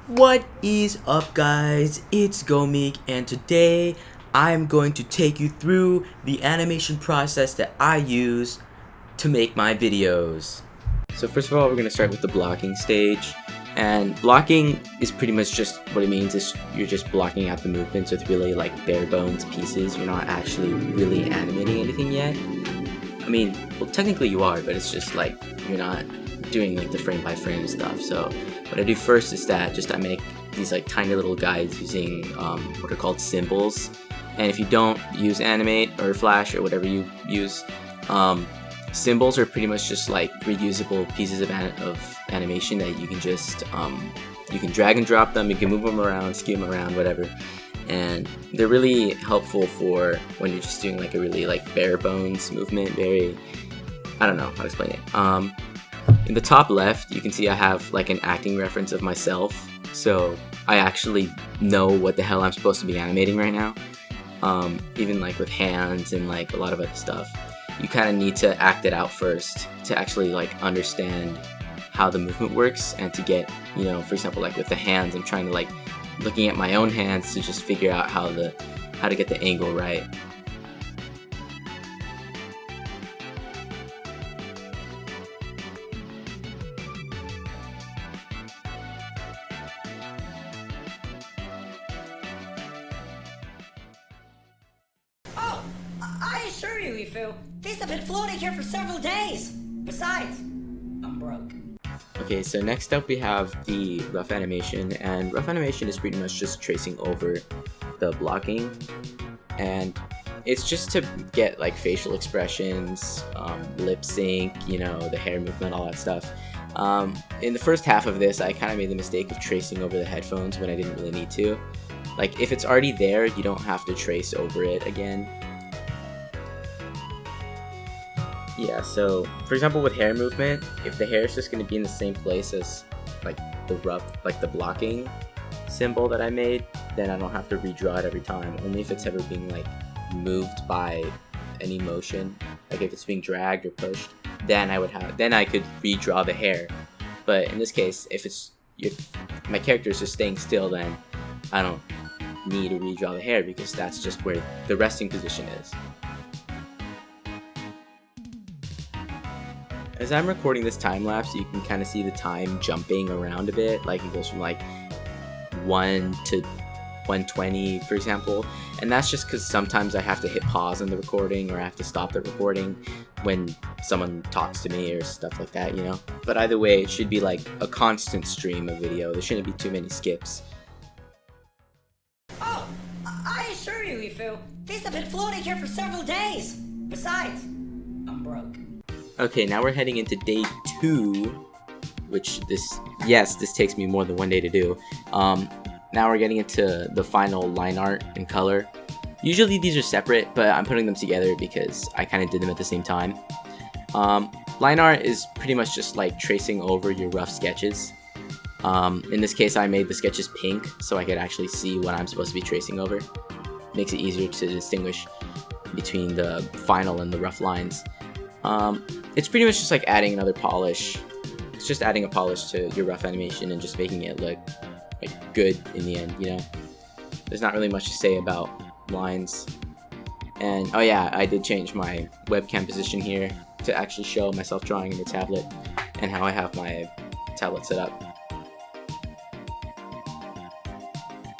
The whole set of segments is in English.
What is up, guys? It's Gomik, and today I'm going to take you through the animation process that I use to make my videos. So first of all, we're going to start with the blocking stage. And blocking is pretty much just what it means is you're just blocking out the movements with really like bare bones pieces. You're not actually really animating anything yet. I mean, well, technically you are, but it's just like you're not doing like the frame by frame stuff. So what I do first is that I make these like tiny little guides using what are called symbols. And if you don't use animate or flash or whatever you use, symbols are pretty much just like reusable pieces of animation that you can just you can drag and drop them, you can move them around, skim around, whatever. And they're really helpful for when you're just doing like a really like bare bones movement. Very, I don't know how to explain it. In the top left, you can see I have like an acting reference of myself, so I actually know what the hell I'm supposed to be animating right now. Even like with hands and like a lot of other stuff, you kind of need to act it out first to actually like understand how the movement works, and to get, you know, for example, like with the hands, I'm trying to like looking at my own hands to just figure out how to get the angle right. Oh, I assure you, Ifu, these have been floating here for several days. Besides, I'm broke. Okay, so next up we have the rough animation, and rough animation is pretty much just tracing over the blocking, and it's just to get like facial expressions, lip sync, you know, the hair movement, all that stuff. In the first half of this, I kind of made the mistake of tracing over the headphones when I didn't really need to. Like, if it's already there, you don't have to trace over it again. Yeah, so for example with hair movement, if the hair is just going to be in the same place as like the blocking symbol that I made, then I don't have to redraw it every time. Only if it's ever being like moved by any motion, like if it's being dragged or pushed, then I could redraw the hair. But in this case, if my character is just staying still, then I don't need to redraw the hair because that's just where the resting position is. As I'm recording this time lapse, you can kind of see the time jumping around a bit, like it goes from like 1 to 120, for example, and that's just because sometimes I have to hit pause on the recording, or I have to stop the recording when someone talks to me or stuff like that, you know? But either way, it should be like a constant stream of video. There shouldn't be too many skips. Oh, I assure you, Ifu, these have been floating here for several days. Besides, I'm broke. Okay, now we're heading into day 2, which this takes me more than one day to do. Now we're getting into the final line art and color. Usually these are separate, but I'm putting them together because I kind of did them at the same time. Line art is pretty much just like tracing over your rough sketches. In this case, I made the sketches pink so I could actually see what I'm supposed to be tracing over. Makes it easier to distinguish between the final and the rough lines. It's pretty much just like adding another polish. It's just adding a polish to your rough animation and just making it look like good in the end, you know? There's not really much to say about lines. And oh yeah, I did change my webcam position here to actually show myself drawing in the tablet and how I have my tablet set up.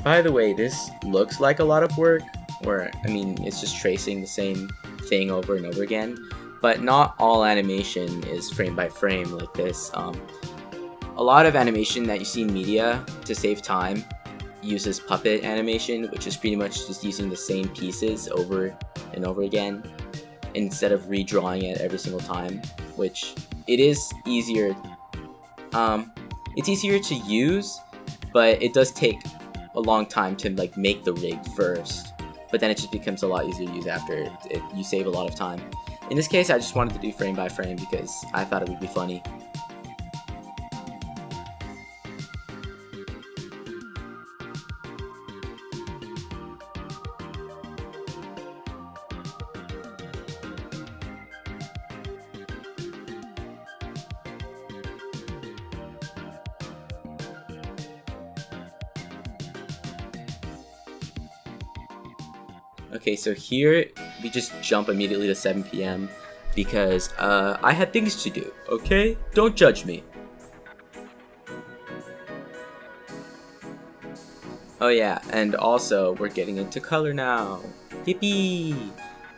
By the way, this looks like a lot of work, or I mean, it's just tracing the same thing over and over again. But not all animation is frame by frame like this. A lot of animation that you see in media to save time uses puppet animation, which is pretty much just using the same pieces over and over again instead of redrawing it every single time, which it is easier. It's easier to use, but it does take a long time to like make the rig first. But then it just becomes a lot easier to use after you save a lot of time. In this case, I just wanted to do frame by frame because I thought it would be funny. Okay, so here we just jump immediately to 7 p.m. because I had things to do, okay? Don't judge me. Oh yeah, and also we're getting into color now. Yippee!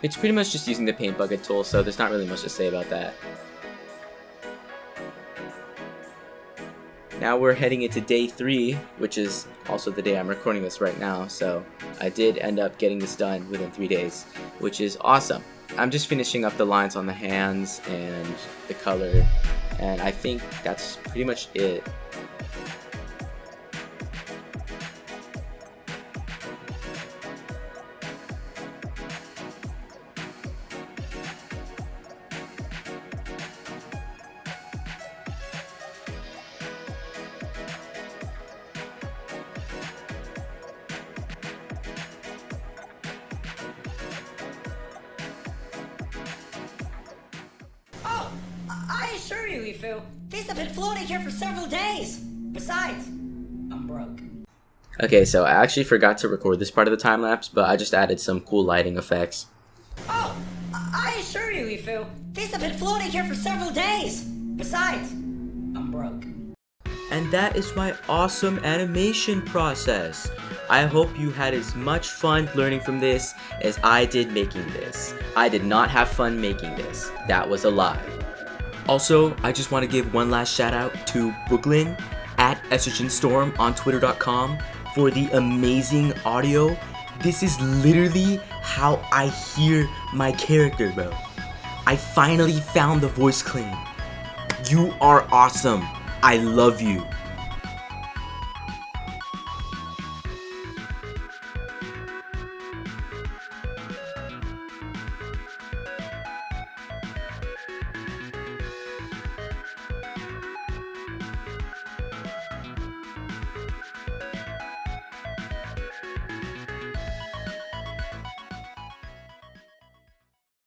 It's pretty much just using the paint bucket tool, so there's not really much to say about that. Now we're heading into day 3, which is also the day I'm recording this right now, so I did end up getting this done within 3 days, which is awesome. I'm just finishing up the lines on the hands and the color, and I think that's pretty much it. Oh, I assure you, Ifu, these have been floating here for several days. Besides, I'm broke. Okay, so I actually forgot to record this part of the time lapse, but I just added some cool lighting effects. Oh, I assure you, Ifu, these have been floating here for several days. Besides, I'm broke. And that is my awesome animation process. I hope you had as much fun learning from this as I did making this. I did not have fun making this. That was a lie. Also, I just want to give one last shout out to Brooklyn at EstrogenStorm on Twitter.com for the amazing audio. This is literally how I hear my character, bro. I finally found the voice clean. You are awesome. I love you.